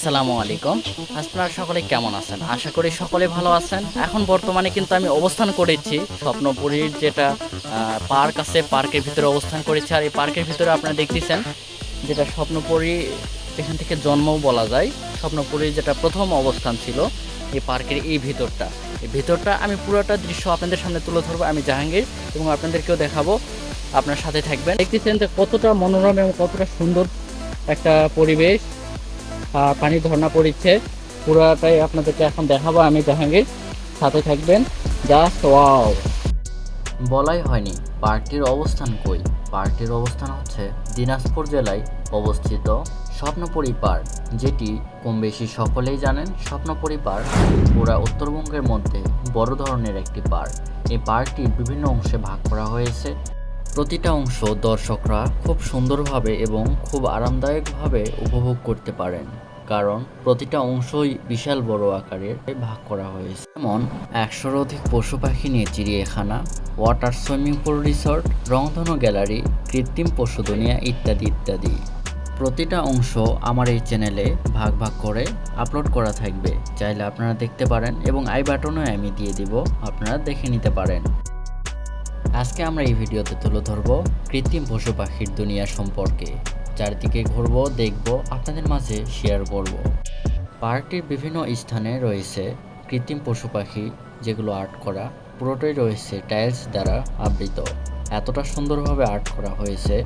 আসসালামু আলাইকুম। আপনারা সকলে কেমন আছেন? আশা করি সকলে ভালো আছেন। এখন বর্তমানে কিন্তু আমি অবস্থান করেছি স্বপ্নপুরীর যেটা পার্ক আছে, পার্কের ভিতরে অবস্থান করেছি। আর এই পার্কের ভিতরে আপনারা দেখতেছেন যেটা স্বপ্নপুরী, যেখান থেকে জন্মও বলা যায়। স্বপ্নপুরীর যেটা প্রথম অবস্থান ছিল এই পার্কের এই ভিতরটা আমি পুরোটা দৃশ্য আপনাদের সামনে তুলে ধরবো। আমি জাহাঙ্গীর, এবং আপনাদেরকেও দেখাবো। আপনার সাথে থাকবেন। দেখতেছেন যে কতটা মনোরম এবং কতটা সুন্দর একটা পরিবেশ। পানির ঝর্ণা পড়ছে, পুরাটাই আপনাদেরকে এখন দেখাবো। আমি জাহাঙ্গীর, সাথে থাকবেন। Just wow! বলাই হয়নি পার্কটির অবস্থান কই। পার্কটির অবস্থান হচ্ছে দিনাজপুর জেলায় অবস্থিত স্বপ্নপুরী পার্ক, যেটি কম বেশি সকলেই জানেন। স্বপ্নপুরী পার্ক পুরা উত্তরবঙ্গের মধ্যে বড় ধরনের একটি পার্ক। এই পার্কটির বিভিন্ন অংশে ভাগ করা হয়েছে। প্রতিটা অংশ দর্শকরা খুব সুন্দরভাবে এবং খুব আরামদায়কভাবে উপভোগ করতে পারেন, কারণ প্রতিটা অংশই বিশাল বড় আকারের ভাগ করা হয়েছে। যেমন 100-র অধিক পশু পাখি নিয়ে চিড়িয়াখানা, ওয়াটার সুইমিং পুল রিসর্ট, রংধনু গ্যালারি, কৃত্রিম পশু দুনিয়া ইত্যাদি ইত্যাদি। প্রতিটা অংশ আমার এই চ্যানেলে ভাগ ভাগ করে আপলোড করা থাকবে, চাইলে আপনারা দেখতে পারেন, এবং আই বাটনে আমি দিয়ে দিব, আপনারা দেখে নিতে পারেন। আজকে আমরা এই ভিডিওতে তুলে ধরবো কৃত্রিম পশু পাখির দুনিয়া সম্পর্কে। চারিদিকে ঘুরবো, দেখবো, আপনাদের মাঝে শেয়ার করব। পার্কটির বিভিন্ন স্থানে রয়েছে কৃত্রিম পশু পাখি, যেগুলো আর্ট করা। পুরোটাই রয়েছে টাইলস দ্বারা আবৃত। এতটা সুন্দরভাবে আর্ট করা হয়েছে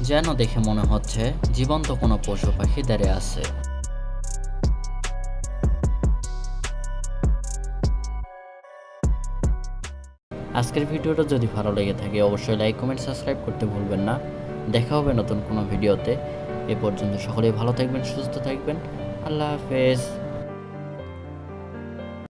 যেন দেখে মনে হচ্ছে জীবন্ত কোনো পশু পাখি দাঁড়িয়ে আছে। আজকের ভিডিওটা যদি ভালো লেগে থাকে অবশ্যই লাইক, কমেন্ট, সাবস্ক্রাইব করতে ভুলবেন না। দেখা হবে নতুন কোনো ভিডিওতে। এ পর্যন্ত সকলেই ভালো থাকবেন, সুস্থ থাকবেন। আল্লাহ হাফেজ।